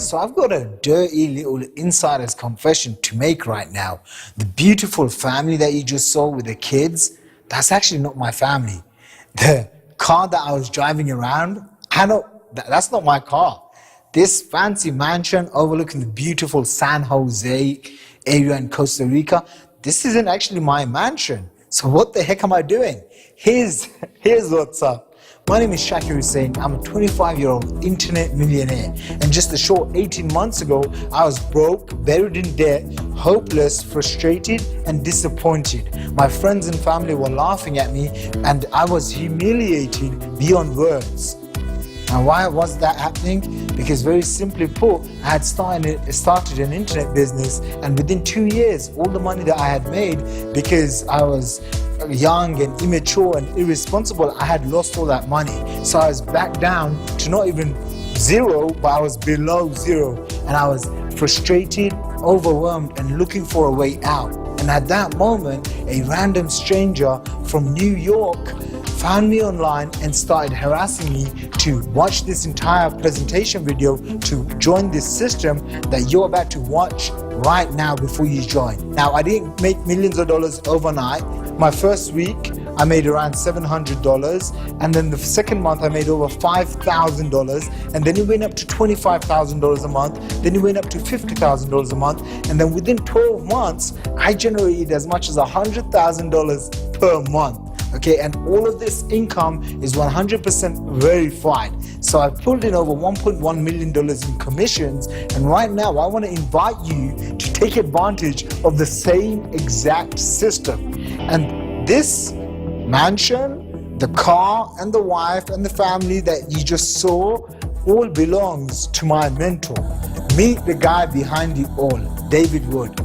so I've got a dirty little insider's confession to make right now. The beautiful family that you just saw with the kids, that's actually not my family. The car that I was driving around, that's not my car. This fancy mansion overlooking the beautiful San Jose area in Costa Rica, this isn't actually my mansion. So what the heck am I doing? Here's what's up. My name is Shakir Hussain. I'm a 25-year-old internet millionaire. And just a short 18 months ago, I was broke, buried in debt, hopeless, frustrated, and disappointed. My friends and family were laughing at me, and I was humiliated beyond words. And why was that happening? Because very simply put, I had started an internet business, and within 2 years, all the money that I had made, because I was young and immature and irresponsible, I had lost all that money. So I was back down to not even zero, but I was below zero. And I was frustrated, overwhelmed, and looking for a way out. And at that moment, a random stranger from New York found me online and started harassing me to watch this entire presentation video to join this system that you're about to watch right now before you join. Now, I didn't make millions of dollars overnight. My first week, I made around $700, and then the second month I made over $5,000, and then it went up to $25,000 a month, then it went up to $50,000 a month, and then within 12 months, I generated as much as $100,000 per month. Okay, and all of this income is 100% verified. So I pulled in over $1.1 million in commissions, and right now I want to invite you to take advantage of the same exact system. And this mansion, the car, and the wife, and the family that you just saw all belongs to my mentor. Meet the guy behind it all, David Wood.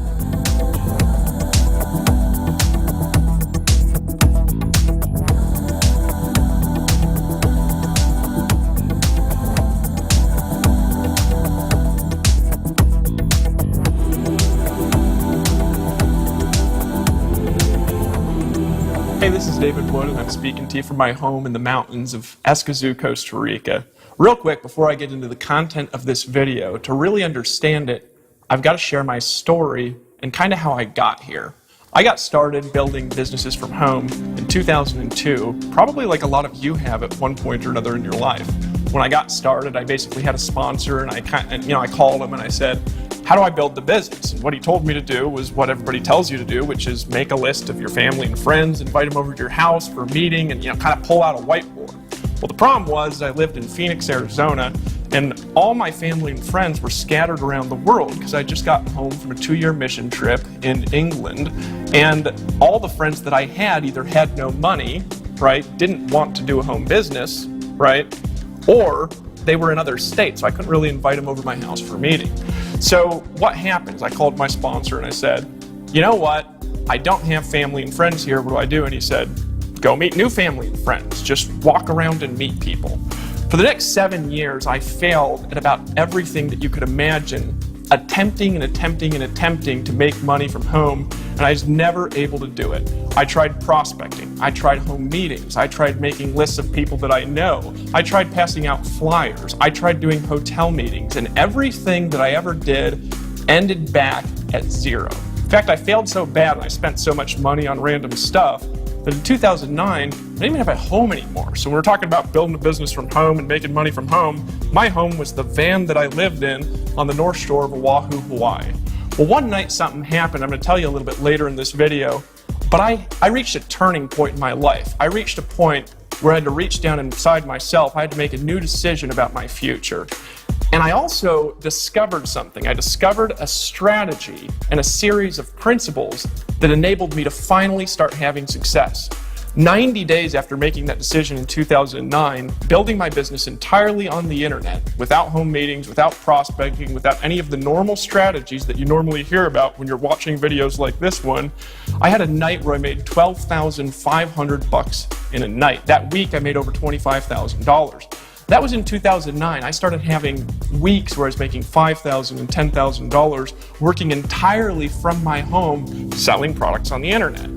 Hey, this is David Wood, and I'm speaking to you from my home in the mountains of Escazú, Costa Rica. Real quick, before I get into the content of this video, to really understand it, I've got to share my story and kind of how I got here. I got started building businesses from home in 2002, probably like a lot of you have at one point or another in your life. When I got started, I basically had a sponsor, and I called him and I said, how do I build the business? And what he told me to do was what everybody tells you to do, which is make a list of your family and friends, invite them over to your house for a meeting, and kind of pull out a whiteboard. Well, the problem was I lived in Phoenix, Arizona, and all my family and friends were scattered around the world because I just got home from a 2-year mission trip in England, and all the friends that I had either had no money, right, didn't want to do a home business, right, or they were in other states, so I couldn't really invite them over to my house for a meeting. So what happens? I called my sponsor and I said, you know what? I don't have family and friends here. What do I do? And he said, go meet new family and friends. Just walk around and meet people. For the next 7 years, I failed at about everything that you could imagine, attempting to make money from home, and I was never able to do it. I tried prospecting, I tried home meetings, I tried making lists of people that I know, I tried passing out flyers, I tried doing hotel meetings, and everything that I ever did ended back at zero. In fact, I failed so bad and I spent so much money on random stuff that in 2009, I didn't even have a home anymore. So when we're talking about building a business from home and making money from home, my home was the van that I lived in on the North Shore of Oahu, Hawaii. Well, one night something happened. I'm going to tell you a little bit later in this video, but I reached a turning point in my life. I reached a point where I had to reach down inside myself. I had to make a new decision about my future. And I also discovered something. I discovered a strategy and a series of principles that enabled me to finally start having success. 90 days after making that decision in 2009, building my business entirely on the internet, without home meetings, without prospecting, without any of the normal strategies that you normally hear about when you're watching videos like this one, I had a night where I made $12,500 in a night. That week I made over $25,000. That was in 2009. I started having weeks where I was making $5,000 and $10,000 working entirely from my home selling products on the internet.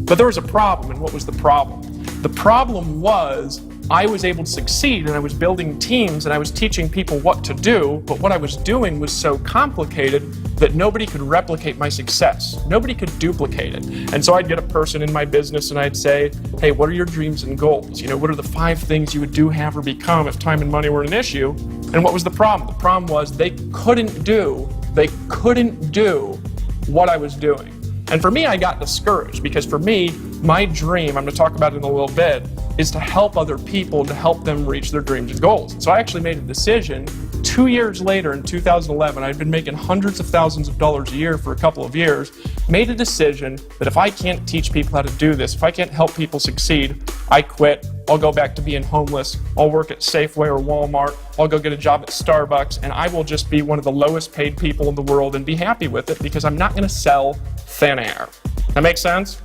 But there was a problem, and what was the problem? The problem was I was able to succeed, and I was building teams, and I was teaching people what to do, but what I was doing was so complicated that nobody could replicate my success. Nobody could duplicate it. And so I'd get a person in my business and I'd say, hey, what are your dreams and goals? What are the 5 things you would do, have, or become if time and money were an issue? And what was the problem? The problem was they couldn't do what I was doing. And for me, I got discouraged because for me, my dream, I'm going to talk about it in a little bit, is to help other people, to help them reach their dreams and goals. So I actually made a decision 2 years later in 2011, I'd been making hundreds of thousands of dollars a year for a couple of years, made a decision that if I can't teach people how to do this, if I can't help people succeed, I quit. I'll go back to being homeless. I'll work at Safeway or Walmart. I'll go get a job at Starbucks, and I will just be one of the lowest paid people in the world and be happy with it because I'm not going to sell thin air. That makes sense?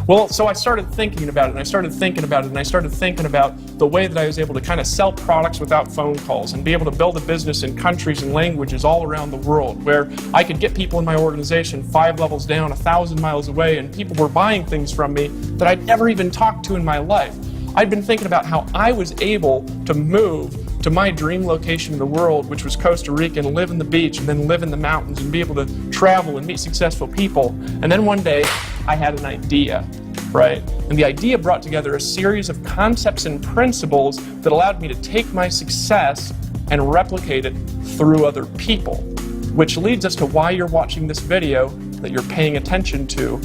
Well, so I started thinking about it, and I started thinking about it, and I started thinking about the way that I was able to kind of sell products without phone calls and be able to build a business in countries and languages all around the world where I could get people in my organization 5 levels down, 1,000 miles away, and people were buying things from me that I'd never even talked to in my life. I'd been thinking about how I was able to move to my dream location in the world, which was Costa Rica, and live in the beach and then live in the mountains and be able to travel and meet successful people. And then one day I had an idea, right? And the idea brought together a series of concepts and principles that allowed me to take my success and replicate it through other people, which leads us to why you're watching this video that you're paying attention to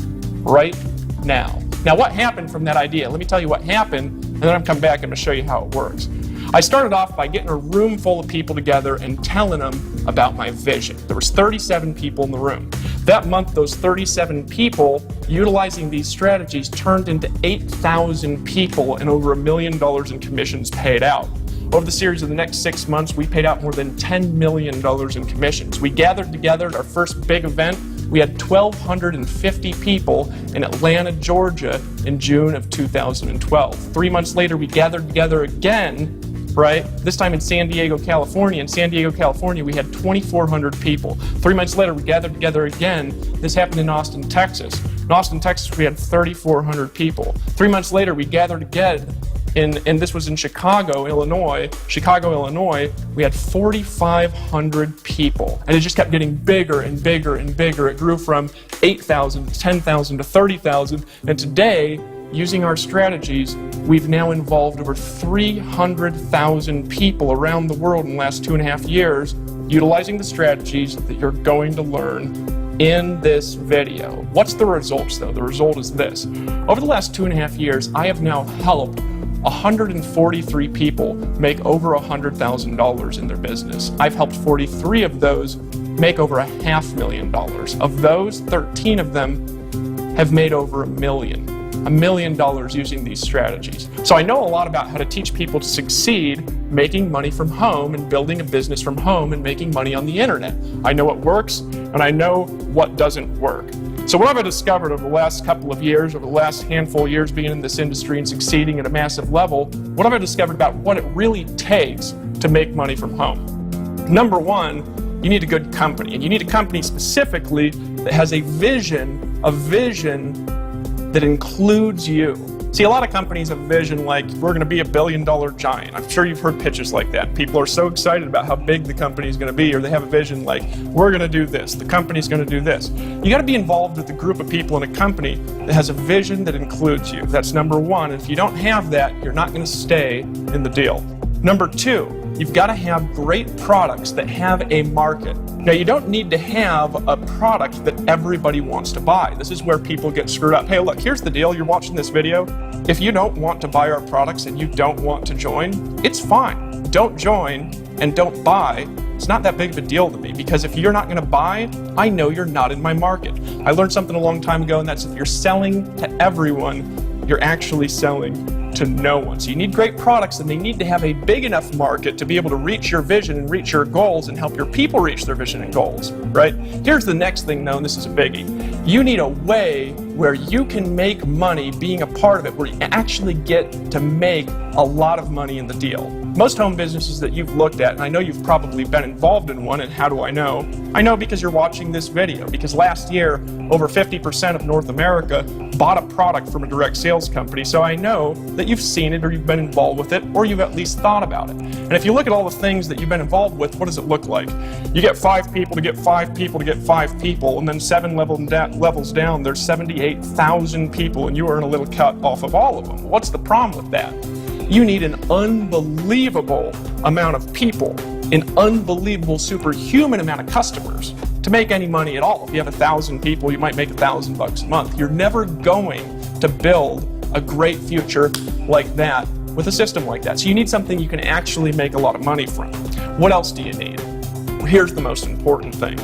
right now. Now, what happened from that idea? Let me tell you what happened, and then I'm come back and I'm going to show you how it works. I started off by getting a room full of people together and telling them about my vision. There was 37 people in the room. That month, those 37 people, utilizing these strategies, turned into 8,000 people and over $1 million in commissions paid out. Over the series of the next 6 months, we paid out more than $10 million in commissions. We gathered together at our first big event. We had 1,250 people in Atlanta, Georgia in June of 2012. 3 months later, we gathered together again, right? This time in San Diego, California. In San Diego, California, we had 2,400 people. 3 months later, we gathered together again. This happened in Austin, Texas. In Austin, Texas, we had 3,400 people. 3 months later, we gathered again. And this was in Chicago, Illinois. We had 4,500 people. And it just kept getting bigger and bigger and bigger. It grew from 8,000 to 10,000 to 30,000. And today, using our strategies, we've now involved over 300,000 people around the world in the last 2.5 years, utilizing the strategies that you're going to learn in this video. What's the results, though? The result is this. Over the last 2.5 years, I have now helped 143 people make over $100,000 in their business. I've helped 43 of those make over $500,000. Of those, 13 of them have made over $1 million using these strategies. So I know a lot about how to teach people to succeed making money from home and building a business from home and making money on the internet. I know what works and I know what doesn't work. So what have I discovered over the last couple of years, over the last handful of years being in this industry and succeeding at a massive level, what have I discovered about what it really takes to make money from home? Number one, you need a good company. And you need a company specifically that has a vision that includes you. See, a lot of companies have a vision like, we're going to be $1 billion giant. I'm sure you've heard pitches like that. People are so excited about how big the company is going to be, or they have a vision like, we're going to do this, the company's going to do this. You got to be involved with a group of people in a company that has a vision that includes you. That's number one. And if you don't have that, you're not going to stay in the deal. Number two, you've got to have great products that have a market. Now, you don't need to have a product that everybody wants to buy. This is where people get screwed up. Hey, look, here's the deal. You're watching this video. If you don't want to buy our products and you don't want to join, it's fine. Don't join and don't buy. It's not that big of a deal to me, because if you're not going to buy, I know you're not in my market. I learned something a long time ago, and that's if you're selling to everyone, you're actually selling to no one. So you need great products, and they need to have a big enough market to be able to reach your vision and reach your goals and help your people reach their vision and goals, right? Here's the next thing, though, and this is a biggie. You need a way where you can make money being a part of it, where you actually get to make a lot of money in the deal. Most home businesses that you've looked at, and I know you've probably been involved in one, and how do I know? I know because you're watching this video, because last year, over 50% of North America bought a product from a direct sales company, so I know that you've seen it, or you've been involved with it, or you've at least thought about it. And if you look at all the things that you've been involved with, what does it look like? You get 5 people to get 5 people to get 5 people, and then 7 levels down, there's 78,000 people, and you earn a little cut off of all of them. What's the problem with that? You need an unbelievable amount of people, an unbelievable superhuman amount of customers to make any money at all. If you have 1,000 people, you might make $1,000 a month. You're never going to build a great future like that with a system like that. So you need something you can actually make a lot of money from. What else do you need? Here's the most important thing.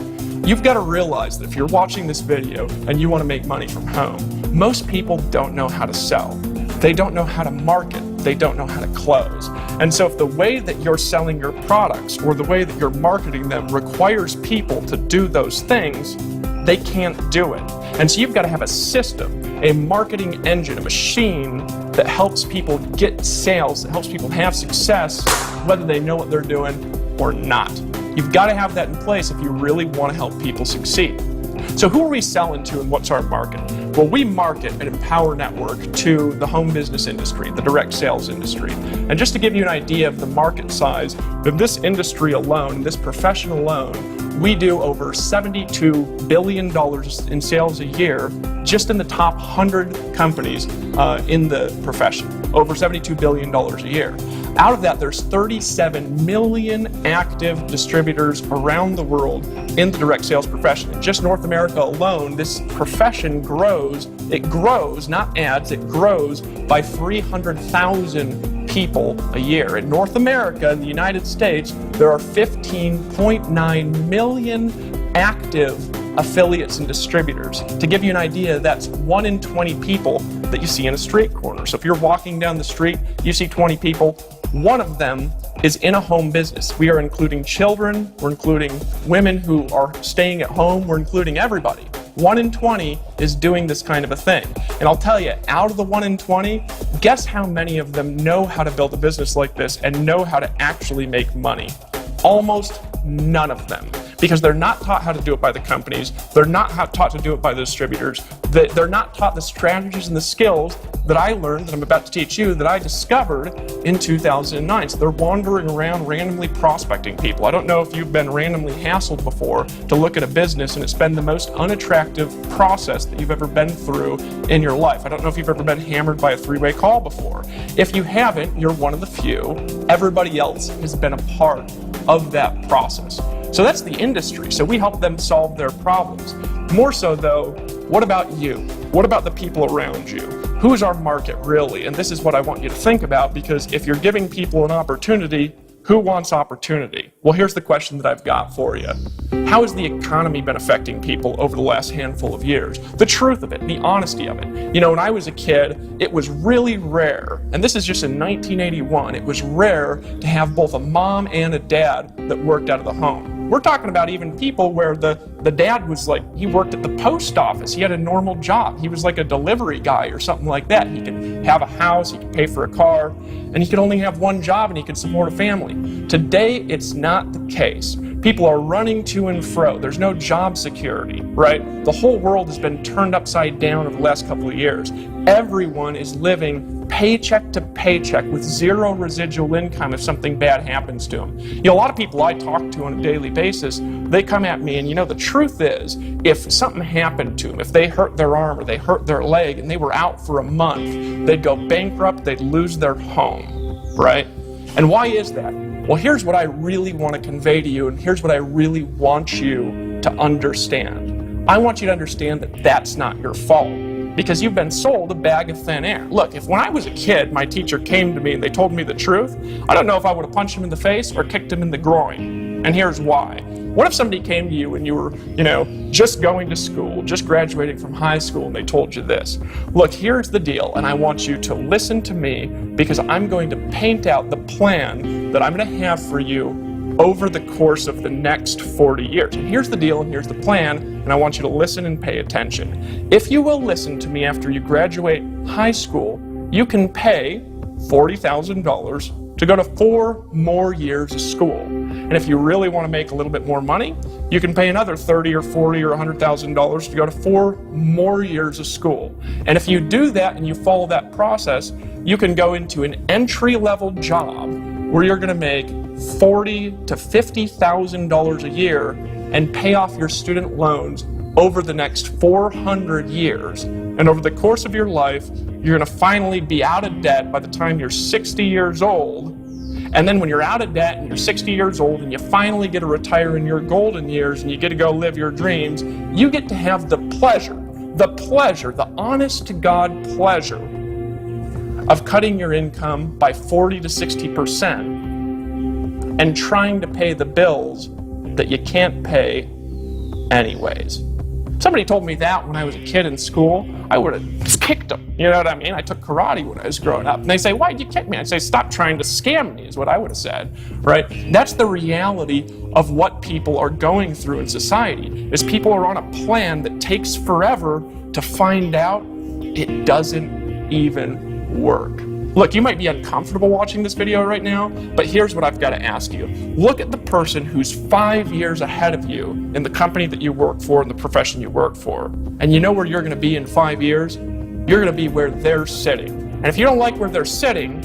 You've got to realize that if you're watching this video and you want to make money from home, most people don't know how to sell. They don't know how to market. They don't know how to close. And so if the way that you're selling your products or the way that you're marketing them requires people to do those things, they can't do it. And so you've got to have a system, a marketing engine, a machine that helps people get sales, that helps people have success, whether they know what they're doing or not. You've got to have that in place if you really want to help people succeed. So who are we selling to and what's our market? Well, we market an Empower Network to the home business industry, the direct sales industry. And just to give you an idea of the market size of this industry alone, this profession alone, we do over $72 billion in sales a year just in the top 100 companies in the profession, over $72 billion a year. Out of that, there's 37 million active distributors around the world in the direct sales profession. In just North America alone, this profession grows. It grows, not adds, it grows by 300,000 people a year. In North America, in the United States, there are 15.9 million active affiliates and distributors. To give you an idea, that's 1 in 20 people that you see in a street corner. So if you're walking down the street, you see 20 people, 1 of them is in a home business. We are including children, we're including women who are staying at home, we're including everybody. 1 in 20 is doing this kind of a thing. And I'll tell you, out of the 1 in 20, guess how many of them know how to build a business like this and know how to actually make money? Almost none of them. Because they're not taught how to do it by the companies, they're not taught to do it by the distributors, they're not taught the strategies and the skills that I learned, that I'm about to teach you, that I discovered in 2009. So they're wandering around randomly prospecting people. I don't know if you've been randomly hassled before to look at a business, and it's been the most unattractive process that you've ever been through in your life. I don't know if you've ever been hammered by a 3-way call before. If you haven't, you're one of the few. Everybody else has been a part of that process. So that's the industry. So we help them solve their problems. More so though, what about you? What about the people around you? Who is our market really? And this is what I want you to think about, because if you're giving people an opportunity, who wants opportunity? Well, here's the question that I've got for you. How has the economy been affecting people over the last handful of years? The truth of it, the honesty of it. You know, when I was a kid, it was really rare, and this is just in 1981, it was rare to have both a mom and a dad that worked out of the home. We're talking about even people where the dad was like, he worked at the post office. He had a normal job. He was like a delivery guy or something like that. He could have a house, he could pay for a car, and he could only have one job and he could support a family. Today, it's not the case. People are running to and fro. There's no job security, right? The whole world has been turned upside down over the last couple of years. Everyone is living paycheck to paycheck with zero residual income if something bad happens to them. You know, a lot of people I talk to on a daily basis, they come at me and, you know, the truth is, if something happened to them, if they hurt their arm or they hurt their leg and they were out for a month, they'd go bankrupt, they'd lose their home, right? And why is that? Well, here's what I really want to convey to you, and here's what I really want you to understand. I want you to understand that that's not your fault, because you've been sold a bag of thin air. Look, if when I was a kid, my teacher came to me and they told me the truth, I don't know if I would have punched him in the face or kicked him in the groin. And here's why. What if somebody came to you and you were, just going to school, just graduating from high school, and they told you this? Look, here's the deal, and I want you to listen to me, because I'm going to paint out the plan that I'm going to have for you over the course of the next 40 years. And here's the deal, and here's the plan, and I want you to listen and pay attention. If you will listen to me after you graduate high school, you can pay $40,000 to go to 4 more years of school. And if you really want to make a little bit more money, you can pay another $30,000 or $40,000 or $100,000 to go to 4 more years of school. And if you do that and you follow that process, you can go into an entry-level job where you're going to make $40,000 to $50,000 a year and pay off your student loans over the next 400 years. And over the course of your life, you're going to finally be out of debt by the time you're 60 years old. And then when you're out of debt and you're 60 years old and you finally get to retire in your golden years and you get to go live your dreams, you get to have the pleasure, the honest to God pleasure of cutting your income by 40 to 60% and trying to pay the bills that you can't pay anyways. Somebody told me that when I was a kid in school, I would have just kicked them. You know what I mean? I took karate when I was growing up. And they say, why'd you kick me? I'd say, stop trying to scam me, is what I would have said, right? That's the reality of what people are going through in society, is people are on a plan that takes forever to find out it doesn't even work. Look, you might be uncomfortable watching this video right now, but here's what I've got to ask you. Look at the person who's 5 years ahead of you in the company that you work for and the profession you work for. And you know where you're going to be in 5 years? You're going to be where they're sitting. And if you don't like where they're sitting,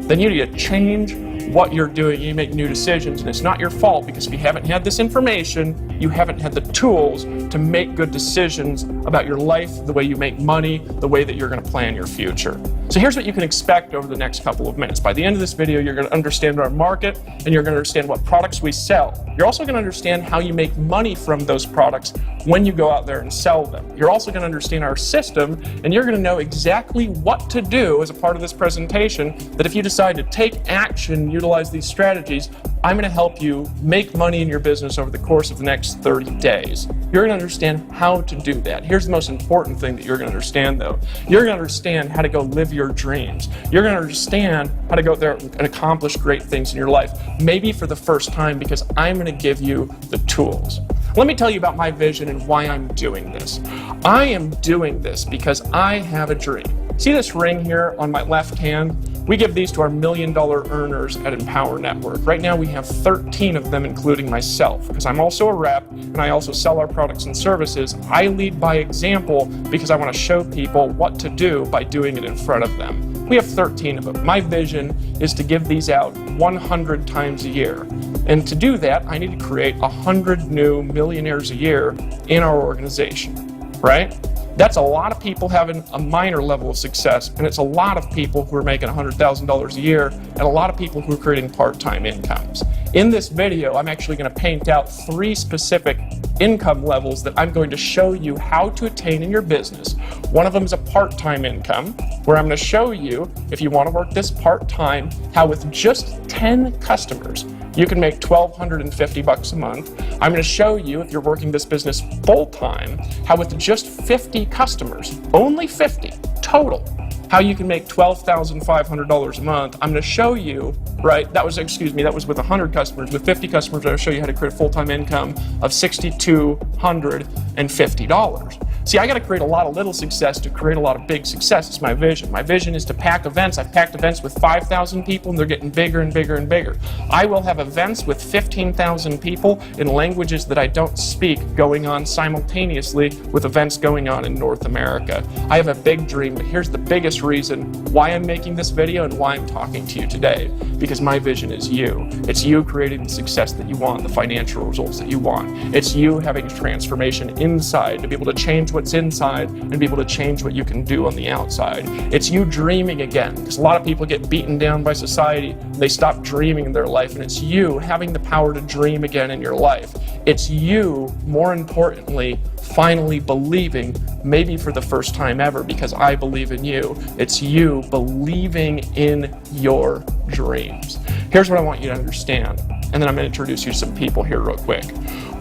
then you need to change what you're doing. You make new decisions, and it's not your fault, because if you haven't had this information, you haven't had the tools to make good decisions about your life, the way you make money, the way that you're going to plan your future. So here's what you can expect over the next couple of minutes. By the end of this video, you're going to understand our market, and you're going to understand what products we sell. You're also going to understand how you make money from those products when you go out there and sell them. You're also going to understand our system, and you're going to know exactly what to do as a part of this presentation, that if you decide to take action, utilize these strategies, I'm going to help you make money in your business over the course of the next 30 days. You're going to understand how to do that. Here's the most important thing that you're going to understand, though. You're going to understand how to go live your dreams. You're going to understand how to go there and accomplish great things in your life, maybe for the first time, because I'm going to give you the tools. Let me tell you about my vision and why I'm doing this. I am doing this because I have a dream. See this ring here on my left hand? We give these to our $1 million earners at Empower Network. Right now we have 13 of them, including myself, because I'm also a rep and I also sell our products and services. I lead by example because I want to show people what to do by doing it in front of them. We have 13 of them. My vision is to give these out 100 times a year. And to do that, I need to create 100 new millionaires a year in our organization, right? That's a lot of people having a minor level of success, and it's a lot of people who are making $100,000 a year, and a lot of people who are creating part-time incomes. In this video, I'm actually going to paint out 3 specific income levels that I'm going to show you how to attain in your business. One of them is a part-time income, where I'm going to show you, if you want to work this part-time, how with just 10 customers, you can make $1,250 a month. I'm going to show you, if you're working this business full-time, how with just 50 customers, only 50 total, how you can make $12,500 a month. I'm going to show you, right, that was with 100 customers. With 50 customers, I'll show you how to create a full-time income of $6,250. See, I got to create a lot of little success to create a lot of big success. It's my vision. My vision is to pack events. I've packed events with 5,000 people, and they're getting bigger and bigger and bigger. I will have events with 15,000 people in languages that I don't speak going on simultaneously with events going on in North America. I have a big dream, but here's the biggest reason why I'm making this video and why I'm talking to you today. Because my vision is you. It's you creating the success that you want, the financial results that you want. It's you having a transformation inside to be able to change what's inside and be able to change what you can do on the outside. It's you dreaming again, because a lot of people get beaten down by society and they stop dreaming in their life, and it's you having the power to dream again in your life. It's you, more importantly, finally believing, maybe for the first time ever, because I believe in you. It's you believing in your dreams. Here's what I want you to understand, and then I'm going to introduce you to some people here real quick.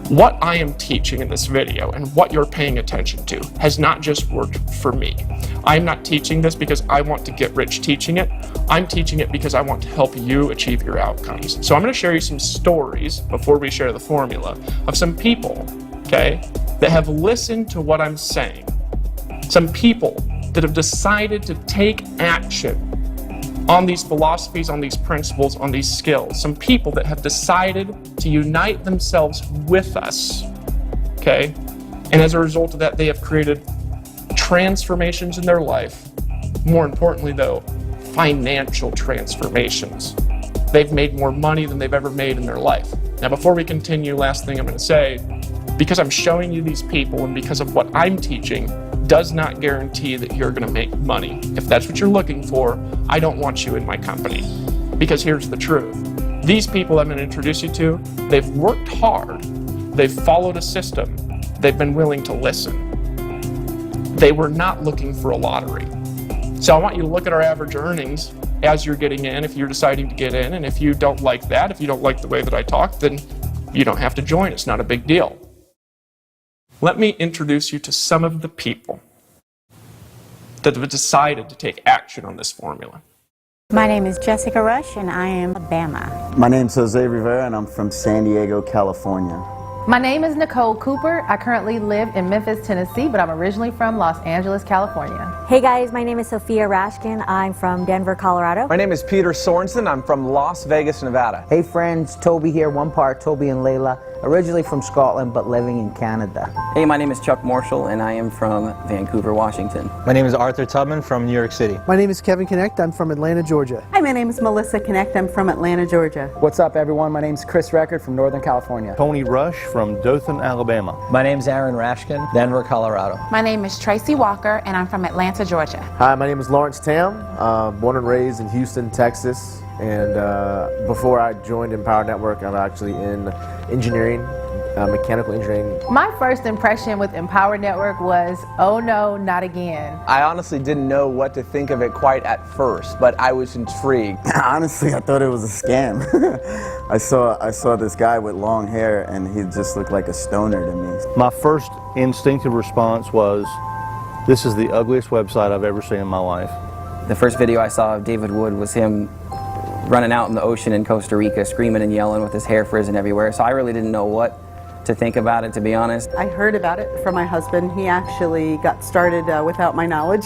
What I am teaching in this video and what you're paying attention to has not just worked for me. I'm not teaching this because I want to get rich teaching it. I'm teaching it because I want to help you achieve your outcomes. So I'm going to share you some stories before we share the formula of some people, okay, that have listened to what I'm saying. Some people that have decided to take action on these philosophies, on these principles, on these skills. Some people that have decided to unite themselves with us, okay? And as a result of that, they have created transformations in their life. More importantly, though, financial transformations. They've made more money than they've ever made in their life. Now, before we continue, last thing I'm going to say, because I'm showing you these people and because of what I'm teaching, does not guarantee that you're going to make money. If that's what you're looking for, I don't want you in my company. Because here's the truth. These people I'm going to introduce you to, they've worked hard, they've followed a system, they've been willing to listen. They were not looking for a lottery. So I want you to look at our average earnings as you're getting in, if you're deciding to get in, and if you don't like that, if you don't like the way that I talk, then you don't have to join. It's not a big deal. Let me introduce you to some of the people that have decided to take action on this formula. My name is Jessica Rush and I am Alabama. My name's Jose Rivera and I'm from San Diego, California. My name is Nicole Cooper. I currently live in Memphis, Tennessee, but I'm originally from Los Angeles, California. Hey guys, my name is Sophia Rashkin. I'm from Denver, Colorado. My name is Peter Sorensen. I'm from Las Vegas, Nevada. Hey friends, Toby here, one part Toby and Layla, originally from Scotland but living in Canada. Hey, my name is Chuck Marshall and I am from Vancouver, Washington. My name is Arthur Tubman from New York City. My name is Kevin Connect. I'm from Atlanta, Georgia. Hi, my name is Melissa Connect. I'm from Atlanta, Georgia. What's up, everyone? My name's Chris Record from Northern California. Tony Rush from Dothan, Alabama. My name's Aaron Rashkin, Denver, Colorado. My name is Tracy Walker and I'm from Atlanta, Georgia. Hi, my name is Lawrence Tam, born and raised in Houston, Texas. And before I joined Empower Network, I'm actually in engineering, mechanical engineering. My first impression with Empower Network was, oh no, not again. I honestly didn't know what to think of it quite at first, but I was intrigued. Honestly, I thought it was a scam. I saw this guy with long hair and he just looked like a stoner to me. My first instinctive response was, this is the ugliest website I've ever seen in my life. The first video I saw of David Wood was him running out in the ocean in Costa Rica, screaming and yelling with his hair frizzing everywhere, so I really didn't know what to think about it, to be honest. I heard about it from my husband. He actually got started without my knowledge.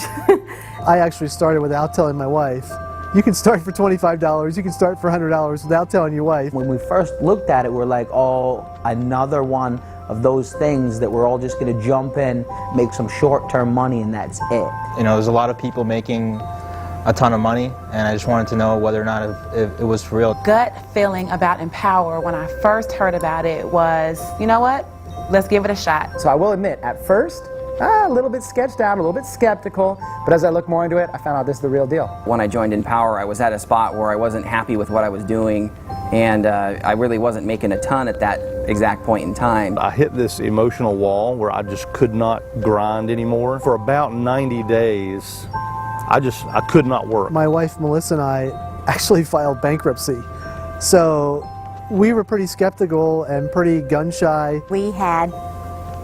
I actually started without telling my wife. You can start for $25, you can start for $100 without telling your wife. When we first looked at it, we're like, oh, another one of those things that we're all just going to jump in, make some short-term money, and that's it. You know, there's a lot of people making a ton of money, and I just wanted to know whether or not if it was for real. Gut feeling about Empower when I first heard about it was, you know what, let's give it a shot. So I will admit, at first, a little bit sketched out, a little bit skeptical, but as I looked more into it, I found out this is the real deal. When I joined Empower, I was at a spot where I wasn't happy with what I was doing, and I really wasn't making a ton at that exact point in time. I hit this emotional wall where I just could not grind anymore. For about 90 days, I could not work. My wife Melissa and I actually filed bankruptcy. So we were pretty skeptical and pretty gun shy. We had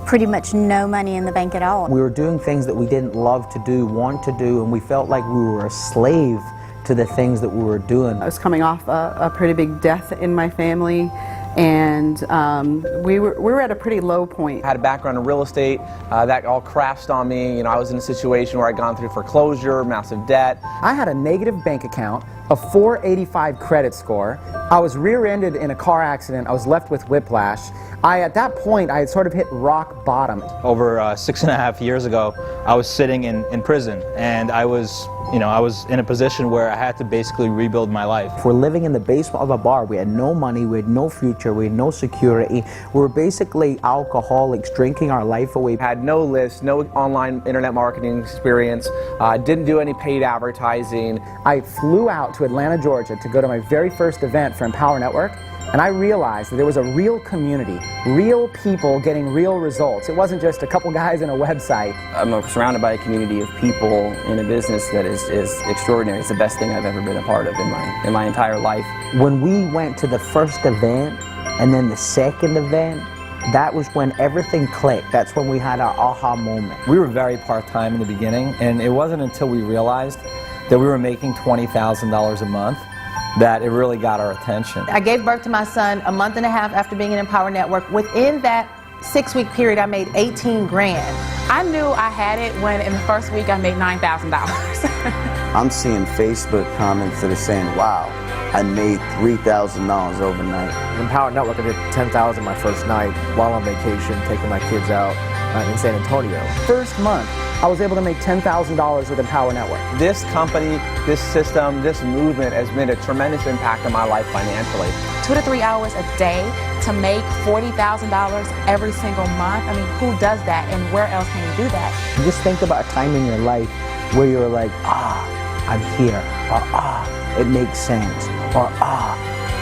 pretty much no money in the bank at all. We were doing things that we didn't love to do, want to do, and we felt like we were a slave to the things that we were doing. I was coming off a pretty big death in my family, and we were at a pretty low point. I had a background in real estate. That all crashed on me. You know, I was in a situation where I'd gone through foreclosure, massive debt. I had a negative bank account, a 485 credit score. I was rear-ended in a car accident. I was left with whiplash. At that point, I had sort of hit rock bottom. Over 6.5 years ago, I was sitting in prison, and I was in a position where I had to basically rebuild my life. We're living in the basement of a bar. We had no money, we had no future, we had no security. We were basically alcoholics, drinking our life away. Had no list, no online internet marketing experience, didn't do any paid advertising. I flew out to Atlanta, Georgia to go to my very first event for Empower Network, and I realized that there was a real community, real people getting real results. It wasn't just a couple guys in a website. I'm surrounded by a community of people in a business that is extraordinary. It's the best thing I've ever been a part of in my entire life. When we went to the first event and then the second event, that was when everything clicked. That's when we had our aha moment. We were very part-time in the beginning, and it wasn't until we realized that we were making $20,000 a month that it really got our attention. I gave birth to my son a month and a half after being in Empower Network. Within that 6-week period, I made 18 grand. I knew I had it when in the first week I made $9,000. I'm seeing Facebook comments that are saying, wow, I made $3,000 overnight. Empower Network, I did $10,000 my first night while on vacation, taking my kids out in San Antonio. First month, I was able to make $10,000 with Empower Network. This company, this system, this movement has made a tremendous impact on my life financially. 2 to 3 hours a day to make $40,000 every single month. I mean, who does that, and where else can you do that? Just think about a time in your life where you're like, I'm here, or it makes sense, or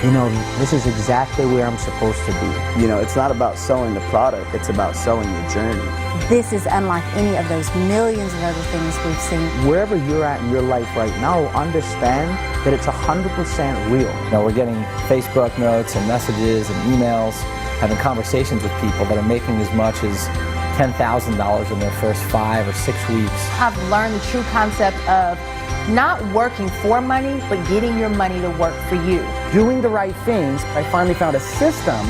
you know, this is exactly where I'm supposed to be. You know, it's not about selling the product, it's about selling your journey. This is unlike any of those millions of other things we've seen. Wherever you're at in your life right now, understand that it's 100% real. You know, we're getting Facebook notes and messages and emails, having conversations with people that are making as much as $10,000 in their first 5 or 6 weeks. I've learned the true concept of not working for money, but getting your money to work for you. Doing the right things, I finally found a system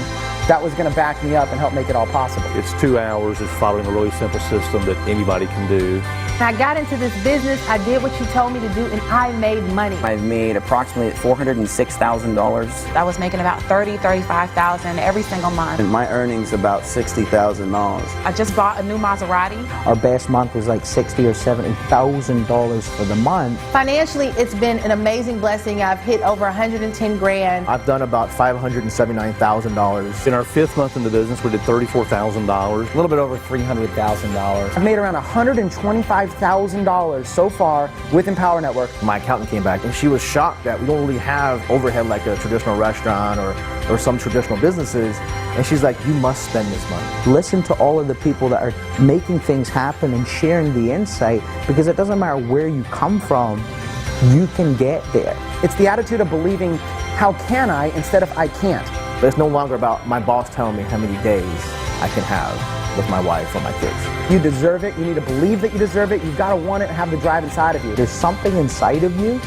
that was going to back me up and help make it all possible. It's 2 hours. It's following a really simple system that anybody can do. I got into this business, I did what you told me to do, and I made money. I've made approximately $406,000. I was making about $30,000, $35,000 every single month. And my earnings about $60,000. I just bought a new Maserati. Our best month was like $60,000 or $70,000 for the month. Financially, it's been an amazing blessing. I've hit over 110 grand. I've done about $579,000. In our 5th month in the business, we did $34,000. A little bit over $300,000. I've made around $125,000 so far with Empower Network. My accountant came back and she was shocked that we don't really have overhead like a traditional restaurant or some traditional businesses. And she's like, you must spend this money. Listen to all of the people that are making things happen and sharing the insight, because it doesn't matter where you come from, you can get there. It's the attitude of believing, how can I, instead of I can't. But it's no longer about my boss telling me how many days I can have with my wife or my kids. You deserve it. You need to believe that you deserve it. You've got to want it and have the drive inside of you. There's something inside of you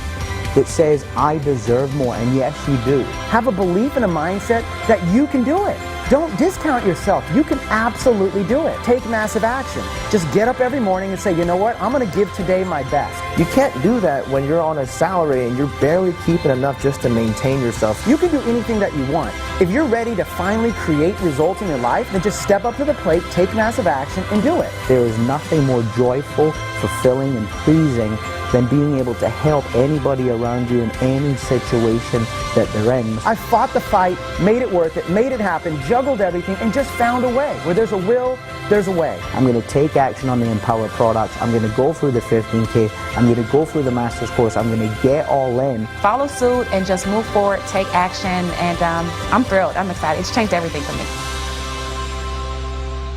that says, I deserve more, and yes, you do. Have a belief and a mindset that you can do it. Don't discount yourself. You can absolutely do it. Take massive action. Just get up every morning and say, you know what, I'm going to give today my best. You can't do that when you're on a salary and you're barely keeping enough just to maintain yourself. You can do anything that you want. If you're ready to finally create results in your life, then just step up to the plate, take massive action, and do it. There is nothing more joyful, fulfilling, and pleasing than being able to help anybody around you in any situation that they're in. I fought the fight, made it worth it, made it happen, juggled everything, and just found a way. Where there's a will, there's a way. I'm going to take action on the Empower products. I'm going to go through the 15K. I'm going to go through the master's course. I'm going to get all in. Follow suit and just move forward, take action, and I'm thrilled. I'm excited. It's changed everything for me.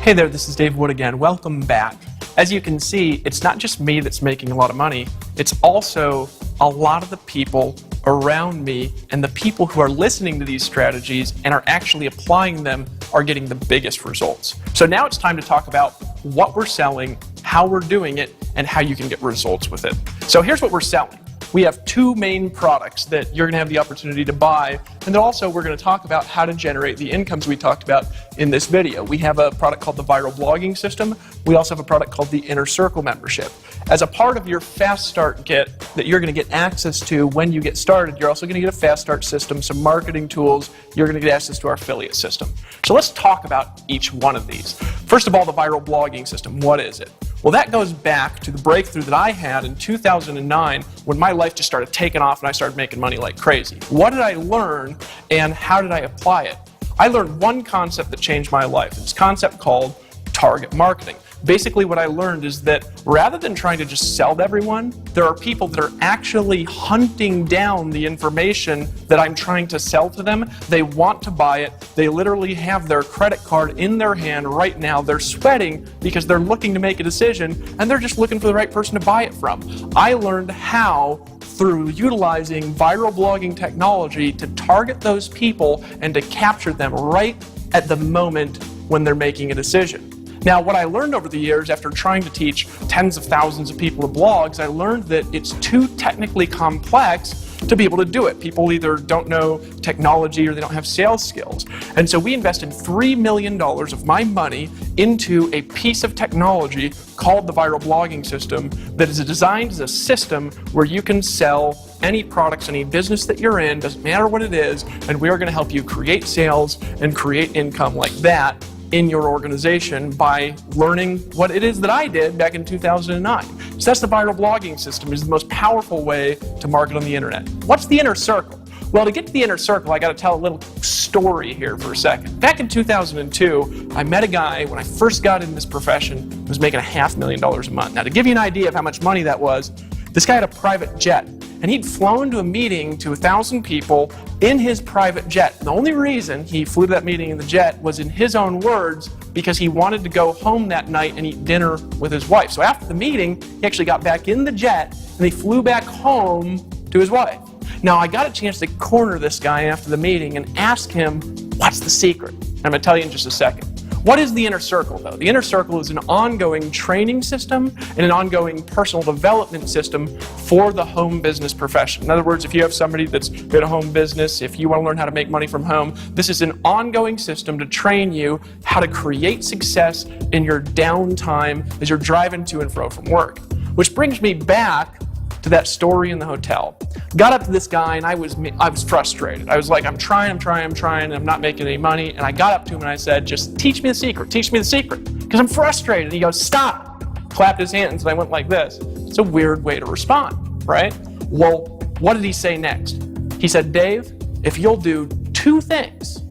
Hey there, this is Dave Wood again. Welcome back. As you can see, it's not just me that's making a lot of money, it's also a lot of the people around me, and the people who are listening to these strategies and are actually applying them are getting the biggest results. So now it's time to talk about what we're selling, how we're doing it, and how you can get results with it. So here's what we're selling. We have 2 main products that you're going to have the opportunity to buy, and then also we're going to talk about how to generate the incomes we talked about in this video. We have a product called the Viral Blogging System. We also have a product called the Inner Circle Membership. As a part of your Fast Start Kit that you're going to get access to when you get started, you're also going to get a Fast Start system, some marketing tools, you're going to get access to our affiliate system. So let's talk about each one of these. First of all, the Viral Blogging System. What is it? Well, that goes back to the breakthrough that I had in 2009 when my life just started taking off and I started making money like crazy. What did I learn and how did I apply it? I learned one concept that changed my life. It's a concept called target marketing. Basically what I learned is that rather than trying to just sell to everyone, there are people that are actually hunting down the information that I'm trying to sell to them. They want to buy it. They literally have their credit card in their hand right now. They're sweating because they're looking to make a decision and they're just looking for the right person to buy it from. I learned how through utilizing viral blogging technology to target those people and to capture them right at the moment when they're making a decision. Now, what I learned over the years after trying to teach tens of thousands of people to blogs, I learned that it's too technically complex to be able to do it. People either don't know technology or they don't have sales skills. And so we invested $3 million of my money into a piece of technology called the viral blogging system that is designed as a system where you can sell any products, any business that you're in, doesn't matter what it is, and we are going to help you create sales and create income like that in your organization by learning what it is that I did back in 2009. So that's the viral blogging system. It's the most powerful way to market on the internet. What's the inner circle? Well, to get to the inner circle, I got to tell a little story here for a second. Back in 2002, I met a guy when I first got in this profession who was making $500,000 a month. Now, to give you an idea of how much money that was, this guy had a private jet, and he'd flown to a meeting to 1,000 people in his private jet. The only reason he flew to that meeting in the jet was, in his own words, because he wanted to go home that night and eat dinner with his wife. So after the meeting, he actually got back in the jet and he flew back home to his wife. Now, I got a chance to corner this guy after the meeting and ask him, what's the secret? And I'm going to tell you in just a second. What is the inner circle, though? The inner circle is an ongoing training system and an ongoing personal development system for the home business profession. In other words, if you have somebody that's got a home business, if you want to learn how to make money from home, this is an ongoing system to train you how to create success in your downtime as you're driving to and fro from work. Which brings me back to that story in the hotel. Got up to this guy and I was frustrated. I was like, I'm trying, and I'm not making any money. And I got up to him and I said, just teach me the secret, because I'm frustrated. And he goes, stop. Clapped his hands and I went like this. It's a weird way to respond, right? Well, what did he say next? He said, Dave, if you'll do two things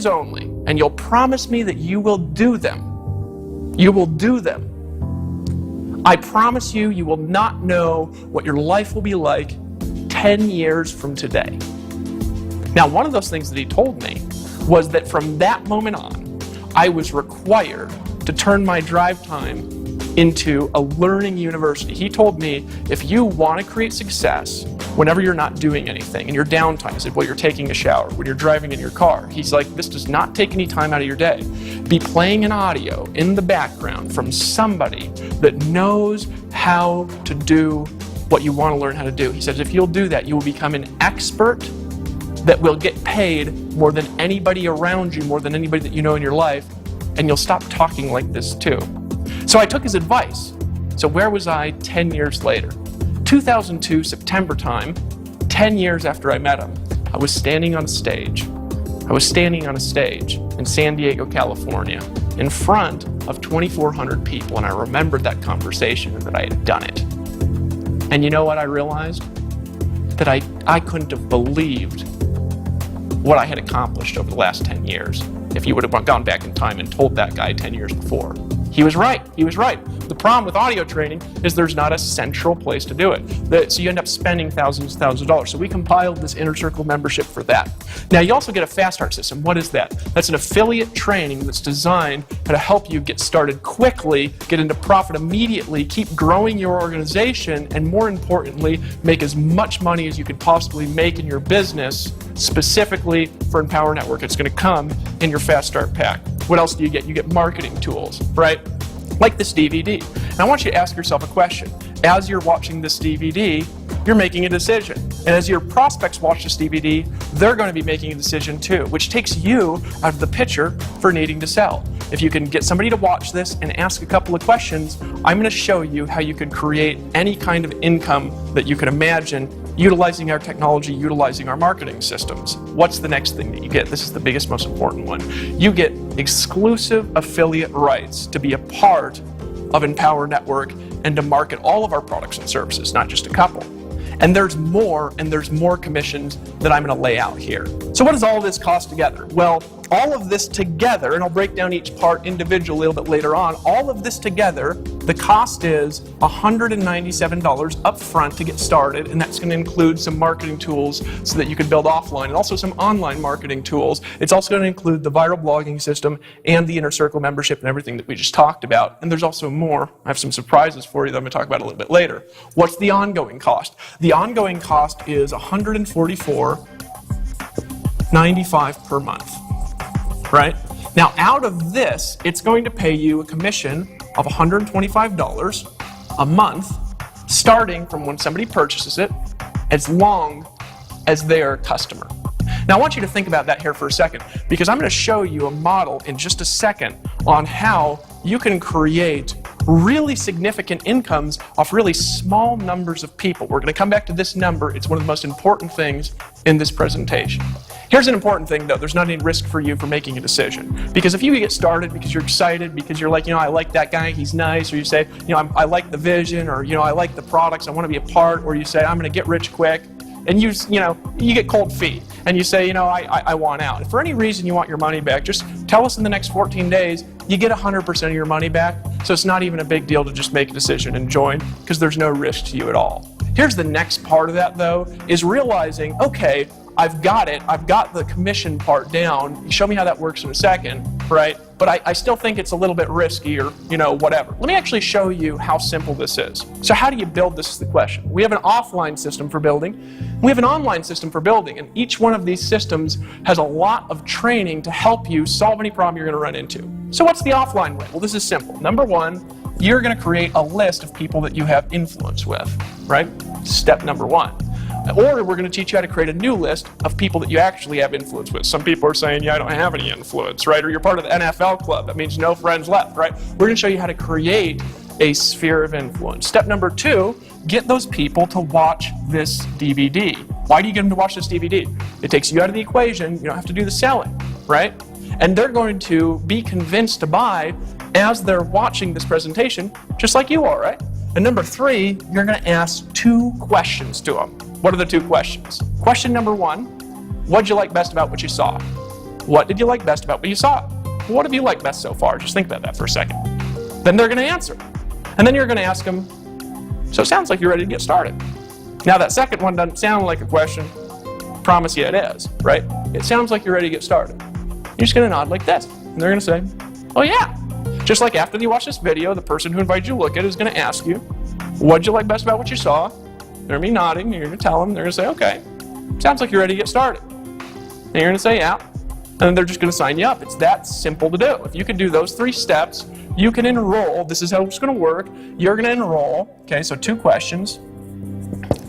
only, and you'll promise me that you will do them, I promise you, you will not know what your life will be like 10 years from today. Now, one of those things that he told me was that from that moment on, I was required to turn my drive time into a learning university. He told me, if you want to create success whenever you're not doing anything, in your downtime, he said, while you're taking a shower, when you're driving in your car, he's like, this does not take any time out of your day. Be playing an audio in the background from somebody that knows how to do what you want to learn how to do. He says, if you'll do that, you will become an expert that will get paid more than anybody around you, more than anybody that you know in your life, and you'll stop talking like this too. So I took his advice. So where was I 10 years later? 2002, September time, 10 years after I met him, I was standing on a stage. In San Diego, California, in front of 2,400 people, and I remembered that conversation and that I had done it. And you know what I realized? That I couldn't have believed what I had accomplished over the last 10 years if you would have gone back in time and told that guy 10 years before. He was right. The problem with audio training is there's not a central place to do it. So you end up spending thousands of dollars. So we compiled this Inner Circle membership for that. Now, you also get a Fast Start system. What is that? That's an affiliate training that's designed to help you get started quickly, get into profit immediately, keep growing your organization, and more importantly, make as much money as you could possibly make in your business, specifically for Empower Network. It's going to come in your Fast Start pack. What else do you get? You get marketing tools, right? Like this DVD. And I want you to ask yourself a question. As you're watching this DVD, you're making a decision. And as your prospects watch this DVD, they're going to be making a decision too, which takes you out of the picture for needing to sell. If you can get somebody to watch this and ask a couple of questions, I'm going to show you how you can create any kind of income that you can imagine utilizing our technology, utilizing our marketing systems. What's the next thing that you get? This is the biggest, most important one. You get exclusive affiliate rights to be a part of Empower Network and to market all of our products and services, not just a couple. And there's more commissions that I'm going to lay out here. So what does all this cost together? Well, all of this together, and I'll break down each part individually a little bit later on, all of this together, the cost is $197 up front to get started, and that's going to include some marketing tools so that you can build offline, and also some online marketing tools. It's also going to include the viral blogging system and the Inner Circle membership and everything that we just talked about. And there's also more. I have some surprises for you that I'm going to talk about a little bit later. What's the ongoing cost? The ongoing cost is $144.95 per month. Right? Now, out of this, it's going to pay you a commission of $125 a month, starting from when somebody purchases it, as long as they're a customer. Now, I want you to think about that here for a second, because I'm going to show you a model in just a second on how you can create really significant incomes off really small numbers of people. We're going to come back to this number. It's one of the most important things in this presentation. Here's an important thing, though. There's not any risk for you for making a decision. Because if you get started because you're excited, because you're like, I like that guy, he's nice, or you say, I like the vision, or, I like the products, I want to be a part, or you say, I'm going to get rich quick, and you get cold feet, and you say, I want out. If for any reason you want your money back, just tell us in the next 14 days, you get 100% of your money back, so it's not even a big deal to just make a decision and join, because there's no risk to you at all. Here's the next part of that, though, is realizing, okay, I've got it, I've got the commission part down, show me how that works in a second, right? But I still think it's a little bit risky, or, whatever. Let me actually show you how simple this is. So how do you build this is the question. We have an offline system for building, we have an online system for building, and each one of these systems has a lot of training to help you solve any problem you're going to run into. So what's the offline way? Well, this is simple. Number one, you're going to create a list of people that you have influence with, right? Step number one. Or we're going to teach you how to create a new list of people that you actually have influence with. Some people are saying, I don't have any influence, right? Or you're part of the NFL club. That means no friends left, right? We're going to show you how to create a sphere of influence. Step number two, get those people to watch this DVD. Why do you get them to watch this DVD? It takes you out of the equation. You don't have to do the selling, right? And they're going to be convinced to buy as they're watching this presentation, just like you are, right? And number three, you're going to ask 2 questions to them. What are the 2 questions? Question number one, what'd you like best about what you saw? What did you like best about what you saw? What have you liked best so far? Just think about that for a second. Then they're going to answer. And then you're going to ask them, so it sounds like you're ready to get started. Now that second one doesn't sound like a question. Promise you it is, right? It sounds like you're ready to get started. You're just going to nod like this. And they're going to say, oh yeah. Just like after you watch this video, the person who invited you to look at it is going to ask you, what'd you like best about what you saw? They're going to be nodding, and you're going to tell them, they're going to say, okay, sounds like you're ready to get started. And you're going to say, yeah, and then they're just going to sign you up. It's that simple to do. If you can do those 3 steps, you can enroll. This is how it's going to work. You're going to enroll, okay, so 2 questions.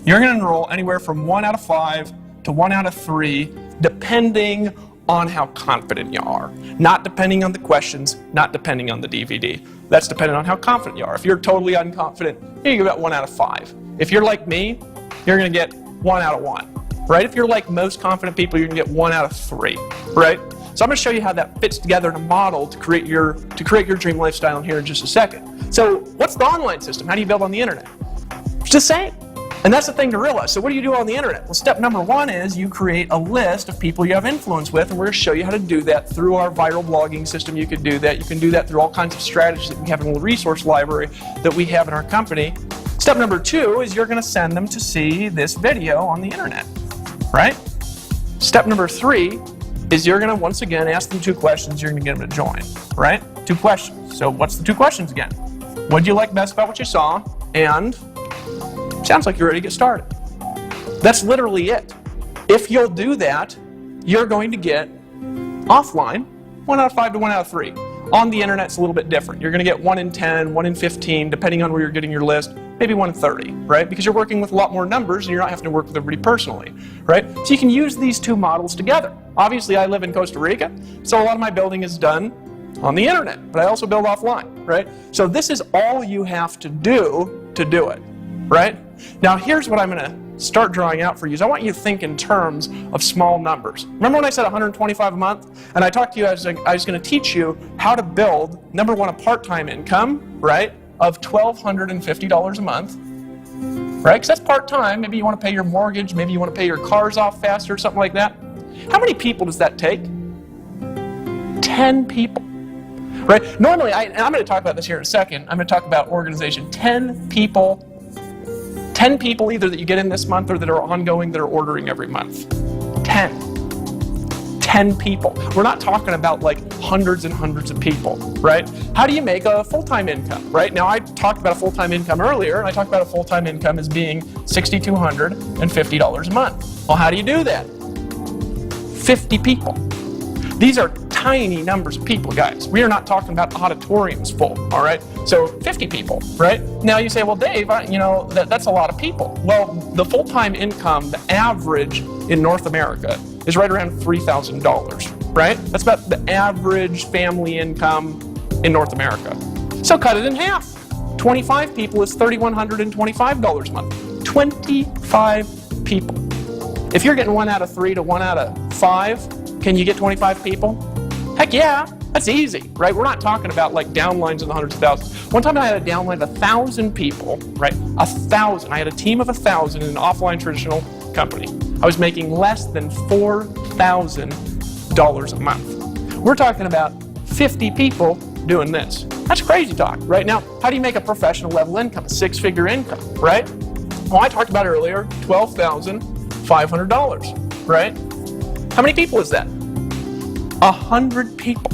You're going to enroll anywhere from 1 out of 5 to 1 out of 3, depending on how confident you are. Not depending on the questions, not depending on the DVD. That's dependent on how confident you are. If you're totally unconfident, you get about 1 out of 5. If you're like me, you're going to get 1 out of 1, right? If you're like most confident people, you're going to get 1 out of 3, right? So I'm going to show you how that fits together in a model to create your dream lifestyle in here in just a second. So what's the online system? How do you build on the internet? It's the same. And that's the thing to realize. So what do you do on the internet? Well, step number one is you create a list of people you have influence with, and we're going to show you how to do that through our viral blogging system. You can do that. You can do that through all kinds of strategies that we have in the resource library that we have in our company. Step number two is you're going to send them to see this video on the internet, right? Step number three is you're going to, once again, ask them 2 questions. You're going to get them to join, right? 2 questions. So what's the 2 questions again? What did you like best about what you saw? And sounds like you're ready to get started. That's literally it. If you'll do that, you're going to get offline 1 out of 5 to 1 out of 3. On the internet, it's a little bit different. You're going to get 1 in 10, 1 in 15, depending on where you're getting your list, maybe 1 in 30, right? Because you're working with a lot more numbers and you're not having to work with everybody personally, right? So you can use these 2 models together. Obviously, I live in Costa Rica, so a lot of my building is done on the internet, but I also build offline, right? So this is all you have to do it, right? Now here's what I'm going to start drawing out for you. Is I want you to think in terms of small numbers. Remember when I said 125 a month? And I talked to you, I was going to teach you how to build, number one, a part-time income, right, of $1,250 a month, right? Because that's part-time. Maybe you want to pay your mortgage. Maybe you want to pay your cars off faster, something like that. How many people does that take? 10 people. Right? Normally, and I'm going to talk about this here in a second. I'm going to talk about organization. 10 people either that you get in this month or that are ongoing that are ordering every month. 10 people. We're not talking about like hundreds and hundreds of people, right? How do you make a full-time income, right? Now, I talked about a full-time income earlier, and I talked about a full-time income as being $6,250 a month. Well, how do you do that? 50 people. These are tiny numbers of people, guys. We are not talking about auditoriums full, all right? So 50 people, right? Now you say, well, Dave, that's a lot of people. Well, the full-time income, the average in North America is right around $3,000, right? That's about the average family income in North America. So cut it in half. 25 people is $3,125 a month. 25 people. If you're getting 1 out of 3 to 1 out of 5, can you get 25 people? Heck yeah, that's easy, right? We're not talking about like downlines in the hundreds of thousands. One time I had a downline of 1,000 people, right? 1,000. I had a team of 1,000 in an offline traditional company. I was making less than $4,000 a month. We're talking about 50 people doing this. That's crazy talk, right? Now, how do you make a professional level income, a 6-figure income, right? Well, I talked about earlier, $12,500, right? How many people is that? 100 people,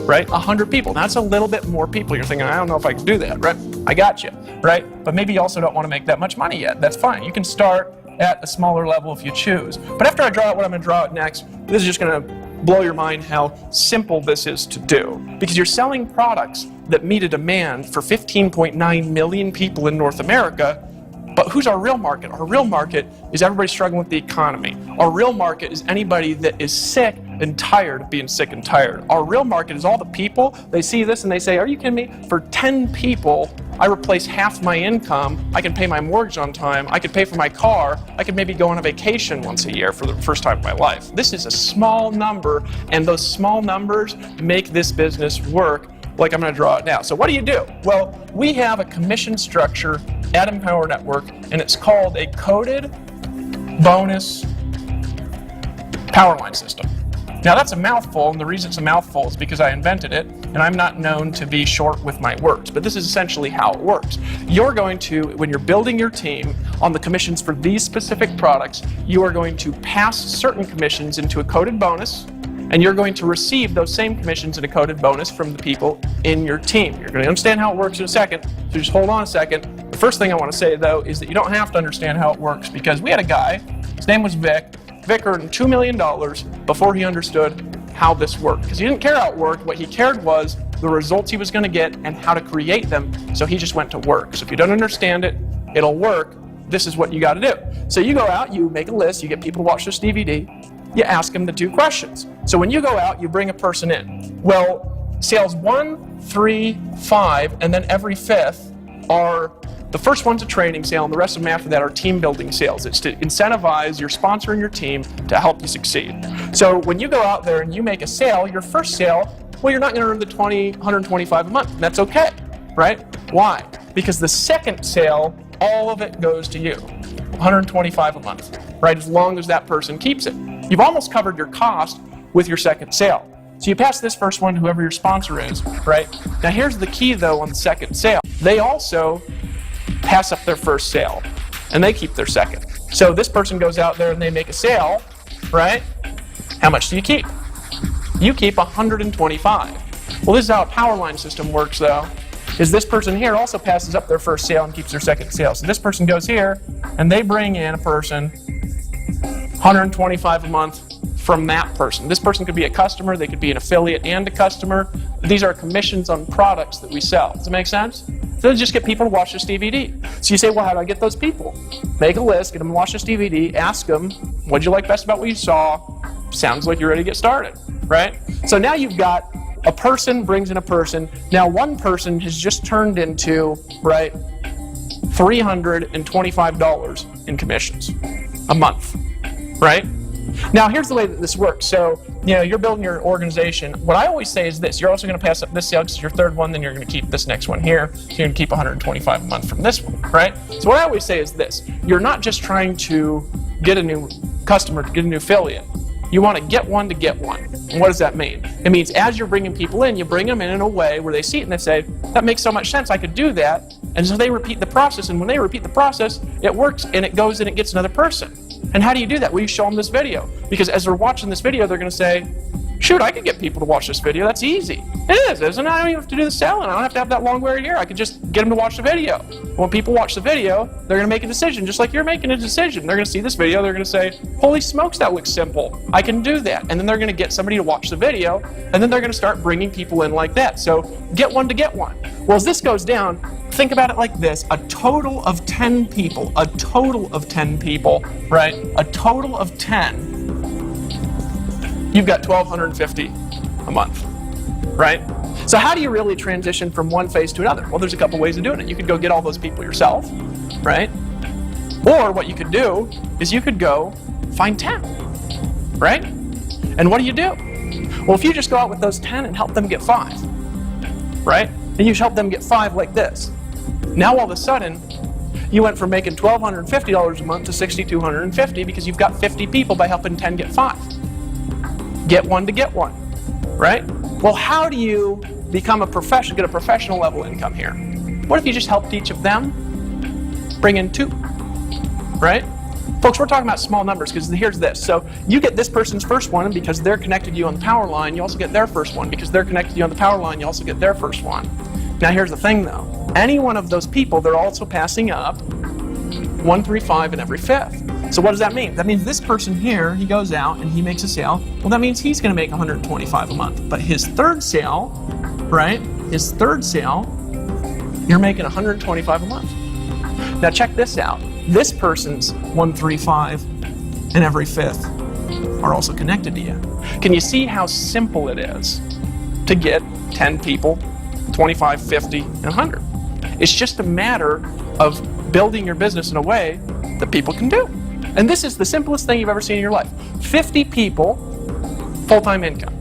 right? 100 people. That's a little bit more people. You're thinking, I don't know if I can do that, right? I got you, right? But maybe you also don't want to make that much money yet. That's fine. You can start at a smaller level if you choose. But after I draw out what I'm going to draw out next, this is just going to blow your mind how simple this is to do. Because you're selling products that meet a demand for 15.9 million people in North America. But who's our real market? Our real market is everybody struggling with the economy. Our real market is anybody that is sick and tired of being sick and tired. Our real market is all the people, they see this and they say, are you kidding me? For 10 people, I replace half my income, I can pay my mortgage on time, I could pay for my car, I could maybe go on a vacation once a year for the first time in my life. This is a small number, and those small numbers make this business work like I'm going to draw it now. So what do you do? Well, we have a commission structure at Empower Network, and it's called a coded bonus power line system. Now that's a mouthful, and the reason it's a mouthful is because I invented it, and I'm not known to be short with my words, but this is essentially how it works. You're going to, when you're building your team on the commissions for these specific products, you are going to pass certain commissions into a coded bonus, and you're going to receive those same commissions in a coded bonus from the people in your team. You're going to understand how it works in a second, so just hold on a second. The first thing I want to say, though, is that you don't have to understand how it works, because we had a guy, his name was Vic. Vic earned $2 million before he understood how this worked, because he didn't care how it worked. What he cared was the results he was going to get and how to create them, so he just went to work. So if you don't understand it, it'll work. This is what you got to do. So you go out, you make a list, you get people to watch this DVD, you ask them the 2 questions. So when you go out, you bring a person in. Well, sales 1, 3, 5, and then every 5th are, the first one's a training sale, and the rest of them after that are team building sales. It's to incentivize your sponsor and your team to help you succeed. So when you go out there and you make a sale, your first sale, well, you're not going to earn the $125 a month, and that's okay, right? Why? Because the second sale, all of it goes to you, $125 a month, right? As long as that person keeps it. You've almost covered your cost with your second sale. So you pass this first one, whoever your sponsor is, right? Now here's the key, though, on the second sale. They also pass up their first sale, and they keep their second. So this person goes out there and they make a sale, right? How much do you keep? You keep $125. Well, this is how a power line system works, though, is this person here also passes up their first sale and keeps their second sale. So this person goes here, and they bring in a person, $125 a month from that person. This person could be a customer, they could be an affiliate and a customer. These are commissions on products that we sell. Does it make sense? So just get people to watch this DVD. So you say, well, how do I get those people? Make a list, get them to watch this DVD, ask them, what did you like best about what you saw? Sounds like you're ready to get started, right? So now you've got a person brings in a person. Now one person has just turned into, right, $325 in commissions a month, right? Now here's the way that this works. So, you're building your organization. What I always say is this: you're also going to pass up this sale because it's your third one, then you're going to keep this next one here. So you're going to keep $125 a month from this one, right? So what I always say is this: you're not just trying to get a new customer, to get a new affiliate. You want to get one to get one. And what does that mean? It means as you're bringing people in, you bring them in a way where they see it and they say, that makes so much sense, I could do that. And so they repeat the process, and when they repeat the process, it works and it goes and it gets another person. And how do you do that? Well, you show them this video. Because as they're watching this video, they're going to say, shoot, I could get people to watch this video. That's easy. It is, isn't it? I don't even have to do the selling. I don't have to have that long word here. I could just get them to watch the video. When people watch the video, they're going to make a decision, just like you're making a decision. They're going to see this video. They're going to say, holy smokes, that looks simple. I can do that. And then they're going to get somebody to watch the video, and then they're going to start bringing people in like that. So get one to get one. Well, as this goes down, think about it like this. A total of 10 people, right? A total of 10. You've got $1,250 a month, right? So how do you really transition from one phase to another? Well, there's a couple ways of doing it. You could go get all those people yourself, right? Or what you could do is you could go find 10, right? And what do? Well, if you just go out with those 10 and help them get 5, right? And you help them get 5 like this. Now all of a sudden, you went from making $1,250 a month to $6,250 because you've got 50 people by helping 10 get 5. Get one to get one, right? Well, how do you become a professional, get a professional level income here? What if you just helped each of them bring in 2, right? Folks, we're talking about small numbers because here's this. So you get this person's first one, and because they're connected to you on the power line, you also get their first one. Because they're connected to you on the power line, you also get their first one. Now here's the thing though. Any one of those people, they're also passing up 1, 3, 5 in every 5th. So what does that mean? That means this person here, he goes out and he makes a sale. Well, that means he's going to make $125 a month. But his third sale, right? His third sale, you're making $125 a month. Now check this out. This person's 1, 3, 5 in every 5th are also connected to you. Can you see how simple it is to get 10 people, 25, 50, and 100? It's just a matter of building your business in a way that people can do. And this is the simplest thing you've ever seen in your life. 50 people, full-time income,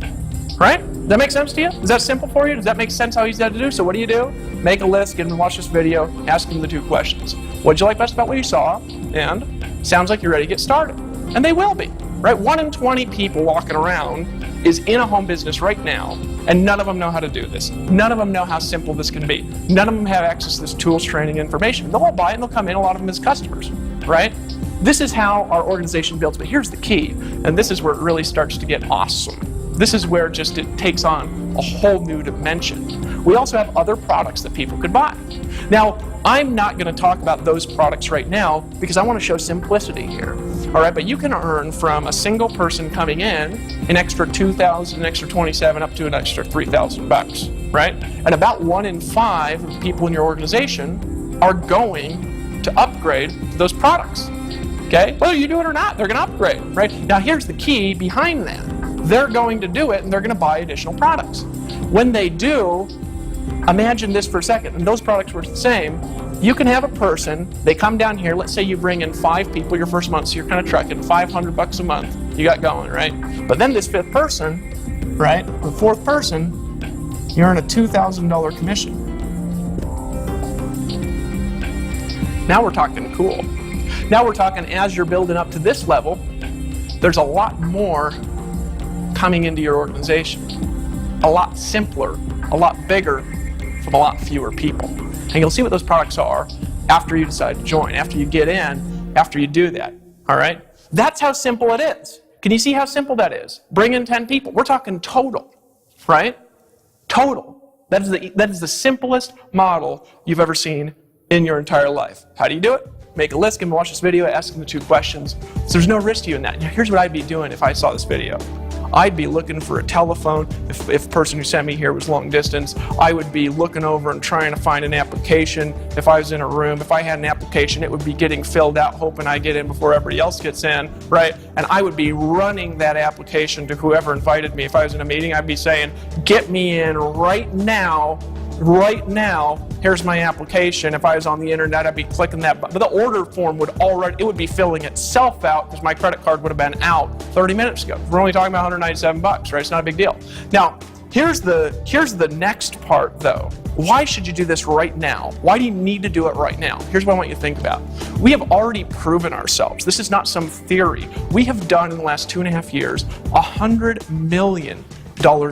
right? Does that make sense to you? Is that simple for you? Does that make sense how easy that to do? So what do? Make a list, get them to watch this video, ask them the 2 questions. What'd you like best about what you saw? And sounds like you're ready to get started. And they will be, right? 1 in 20 people walking around is in a home business right now, and none of them know how to do this. None of them know how simple this can be. None of them have access to this tools, training, information. They'll all buy it and they'll come in, a lot of them as customers, right? This is how our organization builds, but here's the key, and this is where it really starts to get awesome. This is where just it takes on a whole new dimension. We also have other products that people could buy. Now, I'm not going to talk about those products right now because I want to show simplicity here. All right, but you can earn from a single person coming in an extra $2,000, an extra $27, up to an extra $3,000, right? And about 1 in 5 of the people in your organization are going to upgrade to those products. Okay? Whether you do it or not, they're going to upgrade, right? Now here's the key behind that. They're going to do it and they're going to buy additional products. When they do, imagine this for a second, and those products were the same. You can have a person, they come down here, let's say you bring in 5 people your first month, so you're kind of trucking $500 a month, you got going, right? But then this 5th person, right, the 4th person, you earn a $2,000 commission. Now we're talking cool. Now we're talking as you're building up to this level, there's a lot more coming into your organization. A lot simpler, a lot bigger, from a lot fewer people. And you'll see what those products are after you decide to join, after you get in, after you do that, all right? That's how simple it is. Can you see how simple that is? Bring in 10 people. We're talking total, right? Total. That is the simplest model you've ever seen in your entire life. How do you do it? Make a list, give them watch this video, ask them the 2 questions. So there's no risk to you in that. Now, here's what I'd be doing if I saw this video. I'd be looking for a telephone. If the person who sent me here was long distance, I would be looking over and trying to find an application. If I was in a room, if I had an application, it would be getting filled out, hoping I get in before everybody else gets in, right? And I would be running that application to whoever invited me. If I was in a meeting, I'd be saying, get me in right now, here's my application. If I was on the internet, I'd be clicking that button. But the order form would be filling itself out because my credit card would have been out 30 minutes ago. We're only talking about $197, right? It's not a big deal. Now, here's the next part though. Why should you do this right now? Why do you need to do it right now? Here's what I want you to think about. We have already proven ourselves. This is not some theory. We have done in the last 2.5 years, $100 million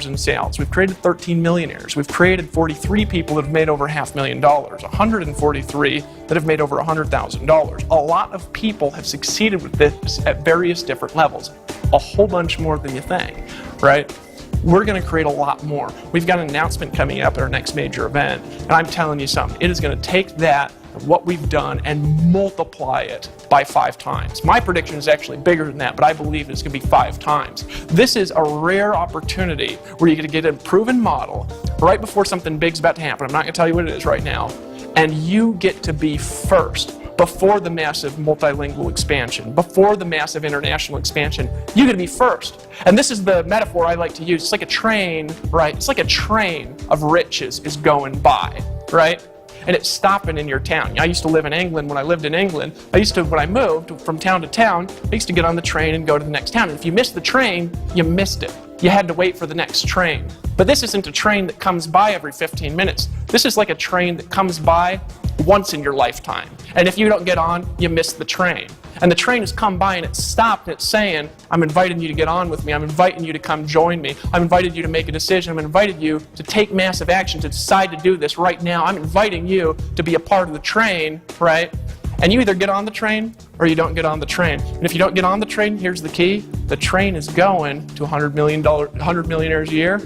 in sales. We've created 13 millionaires. We've created 43 people that have made over $500,000, 143 that have made over $100,000. A lot of people have succeeded with this at various different levels. A whole bunch more than you think, right? we're going to create a lot more. We've got an announcement coming up at our next major event, and I'm telling you something, it is going to take that, what we've done, and multiply it by 5 times. My prediction is actually bigger than that, but I believe it's going to be 5 times. This is a rare opportunity where you're going to get a proven model right before something big's about to happen. I'm not going to tell you what it is right now. And you get to be first before the massive multilingual expansion, before the massive international expansion. You get to be first. And this is the metaphor I like to use. It's like a train, right? It's like a train of riches is going by, right? And it's stopping in your town. I used to live in England. When I lived in England, when I moved from town to town, I used to get on the train and go to the next town. And if you missed the train, you missed it. You had to wait for the next train. But this isn't a train that comes by every 15 minutes. This is like a train that comes by once in your lifetime. And if you don't get on, you miss the train. And the train has come by and it's stopped and it's saying, I'm inviting you to get on with me. I'm inviting you to come join me. I'm inviting you to make a decision. I'm inviting you to take massive action, to decide to do this right now. I'm inviting you to be a part of the train, right? And you either get on the train or you don't get on the train. And if you don't get on the train, here's the key. The train is going to $100 millionaires a year.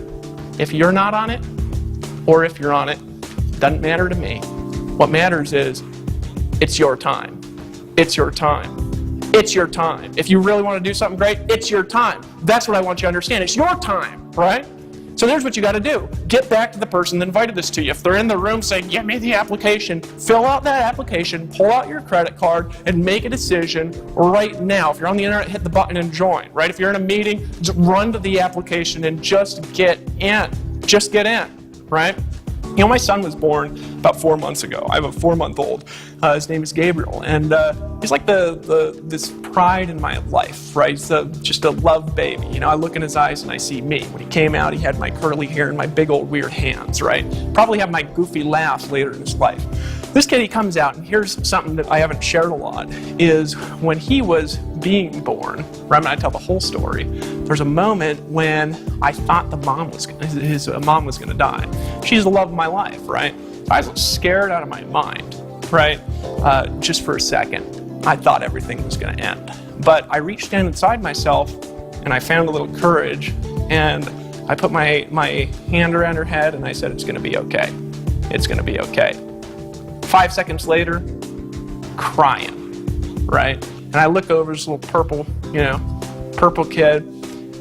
If you're not on it, or if you're on it, doesn't matter to me. What matters is, it's your time. It's your time. It's your time. If you really want to do something great, it's your time. That's what I want you to understand. It's your time, right? So there's what you got to do. Get back to the person that invited this to you. If they're in the room saying, give me the application, fill out that application, pull out your credit card, and make a decision right now. If you're on the internet, hit the button and join, right? If you're in a meeting, just run to the application and just get in. Just get in, right? You know, my son was born about 4 months ago. I have a 4-month-old. His name is Gabriel, and he's like this pride in my life, right? He's just a love baby. You know, I look in his eyes and I see me. When he came out, he had my curly hair and my big old weird hands, right? Probably have my goofy laughs later in his life. This kid, he comes out, and here's something that I haven't shared a lot, is when he was being born, right, I'm going to tell the whole story, there's a moment when I thought his mom was going to die. She's the love of my life, right? I was scared out of my mind, right? Just for a second, I thought everything was going to end. But I reached down inside myself, and I found a little courage, and I put my hand around her head, and I said, it's going to be okay. It's going to be okay. 5 seconds later, crying, right? And I look over this little purple kid,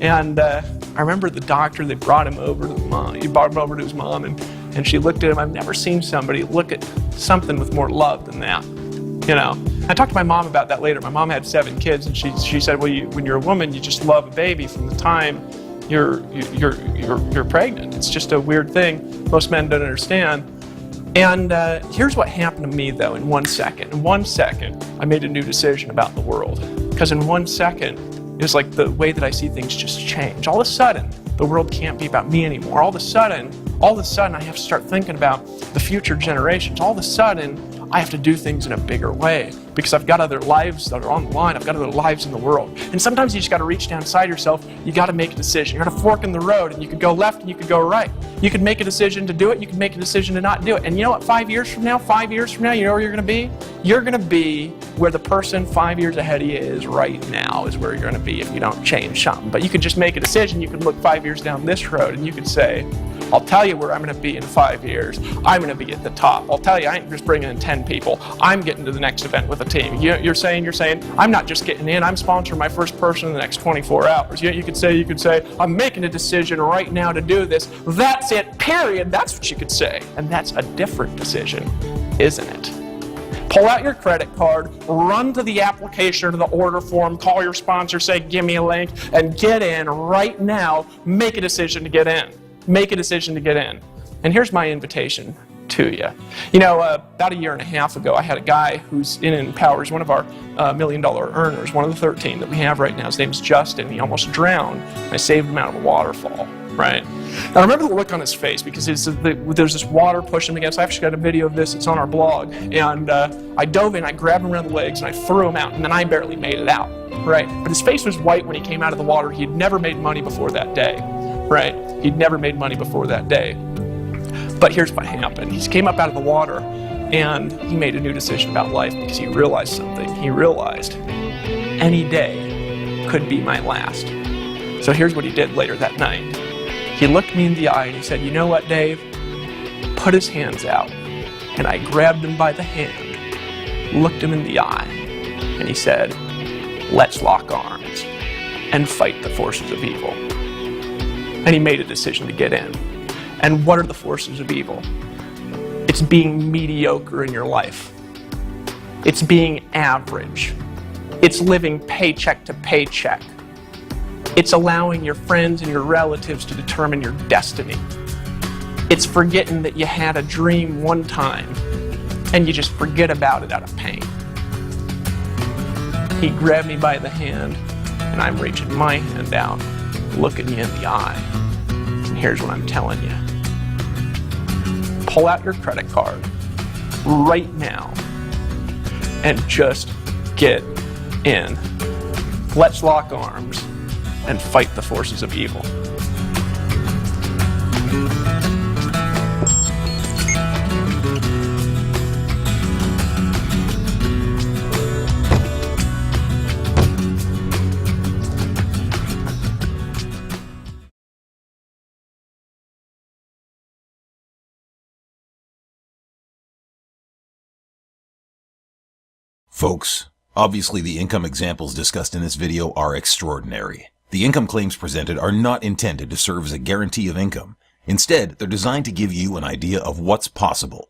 and I remember the doctor, they brought him over to the mom. He brought him over to his mom, and she looked at him. I've never seen somebody look at something with more love than that, you know? I talked to my mom about that later. My mom had 7 kids, and she said, well, when you're a woman, you just love a baby from the time you're pregnant. It's just a weird thing most men don't understand. And here's what happened to me, though, in 1 second. In 1 second, I made a new decision about the world. Because in 1 second, it was like the way that I see things just change. All of a sudden, the world can't be about me anymore. All of a sudden, I have to start thinking about the future generations. All of a sudden, I have to do things in a bigger way because I've got other lives that are on the line. I've got other lives in the world. And sometimes you just got to reach down inside yourself. You got to make a decision. You're at a fork in the road, and you could go left and you could go right. You could make a decision to do it. You could make a decision to not do it. And you know what? 5 years from now, you know where you're going to be? You're going to be where the person 5 years ahead of you is right now is where you're going to be if you don't change something. But you could just make a decision. You could look 5 years down this road, and you could say, I'll tell you where I'm going to be in 5 years. I'm going to be at the top. I'll tell you, I ain't just bringing in 10 people. I'm getting to the next event with a team. You're saying, I'm not just getting in. I'm sponsoring my first person in the next 24 hours. You could say, I'm making a decision right now to do this. That's it, period. That's what you could say. And that's a different decision, isn't it? Pull out your credit card, run to the application or to the order form, call your sponsor, say, give me a link, and get in right now. Make a decision to get in. Make a decision to get in. And here's my invitation to you. You know, about 1.5 years ago, I had a guy who's in Empower. He's one of our $1 million earners, one of the 13 that we have right now. His name's Justin. He almost drowned. I saved him out of a waterfall, right? And I remember the look on his face because there's this water pushing him against. I actually got a video of this. It's on our blog. And I dove in, I grabbed him around the legs, and I threw him out. And then I barely made it out, right? But his face was white when he came out of the water. He'd never made money before that day, right? He'd never made money before that day. But here's what happened. He came up out of the water, and he made a new decision about life because he realized something. He realized any day could be my last. So here's what he did later that night. He looked me in the eye and he said, "You know what, Dave?" Put his hands out. And I grabbed him by the hand, looked him in the eye, and he said, "Let's lock arms and fight the forces of evil." And he made a decision to get in. And what are the forces of evil? It's being mediocre in your life. It's being average. It's living paycheck to paycheck. It's allowing your friends and your relatives to determine your destiny. It's forgetting that you had a dream one time and you just forget about it out of pain. He grabbed me by the hand and I'm reaching my hand out, looking you in the eye. And here's what I'm telling you. Pull out your credit card right now and just get in. Let's lock arms and fight the forces of evil. Folks, obviously the income examples discussed in this video are extraordinary. The income claims presented are not intended to serve as a guarantee of income. Instead, they're designed to give you an idea of what's possible.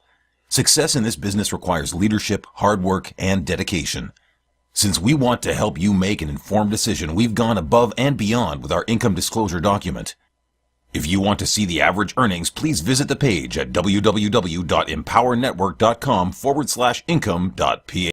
Success in this business requires leadership, hard work, and dedication. Since we want to help you make an informed decision, we've gone above and beyond with our income disclosure document. If you want to see the average earnings, please visit the page at www.empowernetwork.com/income.pa.